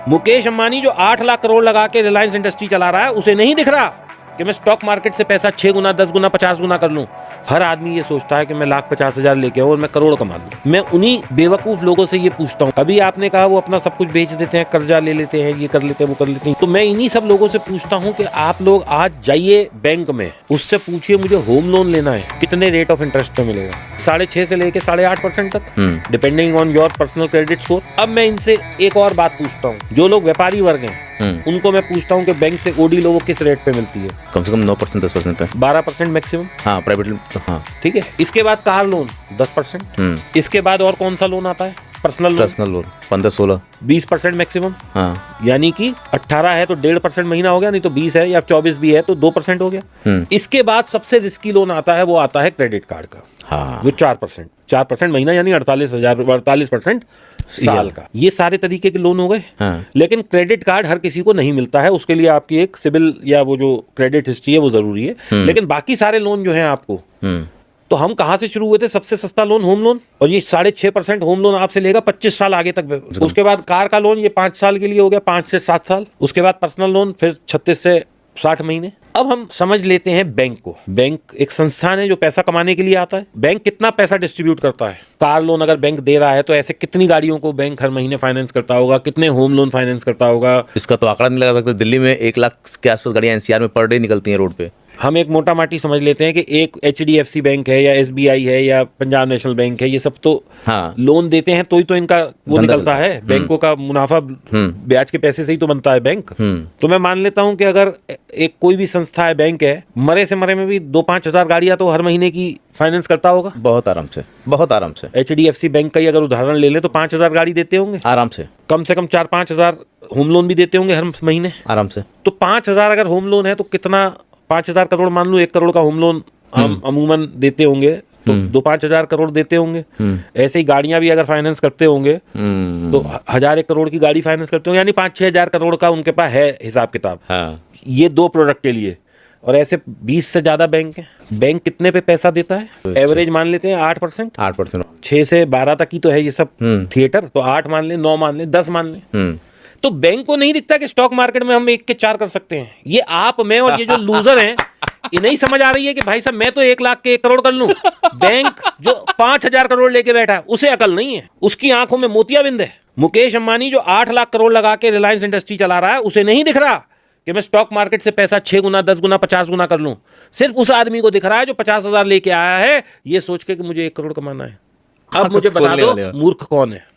मुकेश अंबानी जो 8 लाख करोड़ लगा के रिलायंस इंडस्ट्री चला रहा है, उसे नहीं दिख रहा कि मैं स्टॉक मार्केट से पैसा 6 गुना 10 गुना 50 गुना कर लूं। हर आदमी ये सोचता है कि मैं 1,50,000 लेके आऊं और मैं करोड़ कमा लूं। मैं उन्हीं बेवकूफ लोगों से ये पूछता हूं। अभी आपने कहा वो अपना सब कुछ बेच देते हैं, कर्जा ले लेते हैं, ये कर लेते हैं, वो कर लेते हैं। तो मैं इन्हीं सब लोगों से पूछता हूं कि आप लोग आज जाइए बैंक में, उससे पूछिए मुझे होम लोन लेना है, कितने रेट ऑफ इंटरेस्ट पे मिलेगा? 6.5 से लेके 8.5% तक, depending on your personal credit score. अब मैं इनसे एक और बात पूछता हूँ, जो लोग व्यापारी वर्ग हैं उनको मैं पूछता हूँ कि बैंक से ओडी लोगों किस रेट पे मिलती है? कम से कम 9% 10% पे, 12% मैक्सिमम। हाँ प्राइवेट, हाँ ठीक है। इसके बाद कार लोन 10%। इसके बाद और कौन सा लोन आता है? Personal loan 15-16, 20% maximum. हाँ यानी कि 18 है तो 1.5% महीना हो गया, नहीं तो 20 है या 24 भी है तो 2% हो गया। इसके बाद सबसे रिस्की लोन आता है, वो आता है क्रेडिट कार्ड का। हाँ वो 4% महीना, यानी 48% साल का। ये सारे तरीके के लोन हो गए। हाँ। लेकिन क्रेडिट कार्ड हर किसी को नहीं मिलता है, उसके लिए आपकी एक सिविल या वो जो क्रेडिट हिस्ट्री है वो जरूरी है। लेकिन बाकी सारे लोन जो हैं आपको, तो हम कहाँ से शुरू हुए थे? सबसे सस्ता लोन होम लोन, और ये 6.5% होम लोन आपसे लेगा 25 साल आगे तक। उसके बाद कार का लोन, ये 5 साल के लिए हो गया, 5 से 7 साल। उसके बाद पर्सनल लोन फिर 36 से 60 महीने। अब हम समझ लेते हैं बैंक को। बैंक एक संस्थान है जो पैसा कमाने के लिए आता है। बैंक कितना पैसा डिस्ट्रीब्यूट करता है? कार लोन अगर बैंक दे रहा है तो ऐसे कितनी गाड़ियों को बैंक हर महीने फाइनेंस करता होगा, कितने होम लोन फाइनेंस करता होगा? इसका तो आंकड़ा नहीं लगा सकते। दिल्ली में 1 लाख के आसपास गाड़ियां एनसीआर में पर डे निकलती हैं रोड पे। हम एक मोटा माटी समझ लेते हैं कि एक HDFC बैंक है या SBI है या पंजाब नेशनल बैंक है, ये सब तो हाँ। लोन देते हैं तो ही तो इनका वो निकलता है। बैंकों का मुनाफा ब्याज के पैसे से ही तो बनता है बैंक। तो मैं मान लेता हूं कि अगर एक कोई भी संस्था है, बैंक है, मरे से मरे में भी 2-5 हजार गाड़ियां तो हर महीने की फाइनेंस करता होगा। बहुत आराम से, बहुत आराम से। HDFC बैंक का ही अगर उदाहरण ले ले तो 5,000 गाड़ी देते होंगे आराम से कम 4-5 हजार होम लोन भी देते होंगे हर महीने आराम से। तो 5,000 अगर होम लोन है तो कितना? 5,000 करोड़ मान लो, 1 करोड़ का होम लोन हम अमूमन देते होंगे तो 2-5 हजार करोड़ देते होंगे। ऐसे ही गाड़ियां भी अगर फाइनेंस करते होंगे तो 1,000-1 करोड़ की गाड़ी फाइनेंस करते होंगे, यानी 5-6 हजार करोड़ का उनके पास है हिसाब किताब। हाँ। ये 2 प्रोडक्ट के लिए। और ऐसे 20 से ज्यादा बैंक है। बैंक कितने पे पैसा देता है? एवरेज मान लेते हैं 8%। 8%, 6 से 12 तक ही तो है ये सब थिएटर। तो 8 मान ले, 9 मान ले, 10 मान ले। तो बैंक को नहीं दिखता कि स्टॉक मार्केट में हम 1 के 4 कर सकते हैं। ये आप, मैं और ये जो लूजर हैं, ये नहीं समझ आ रही है कि भाई साहब मैं तो 1 लाख के 1 करोड़ कर लूं। बैंक जो 5,000 करोड़ लेके बैठा है उसे अकल नहीं है, उसकी आंखों में मोतियाबिंद है। मुकेश अंबानी जो 8 लाख करोड़ लगा के रिलायंस इंडस्ट्री चला रहा है, उसे नहीं दिख रहा कि मैं स्टॉक मार्केट से पैसा 6 गुना 10 गुना 50 गुना कर लूं। सिर्फ उस आदमी को दिख रहा है जो 50,000 लेके आया है, ये सोच के कि मुझे 1 करोड़ कमाना है। अब मुझे बता दो मूर्ख कौन है?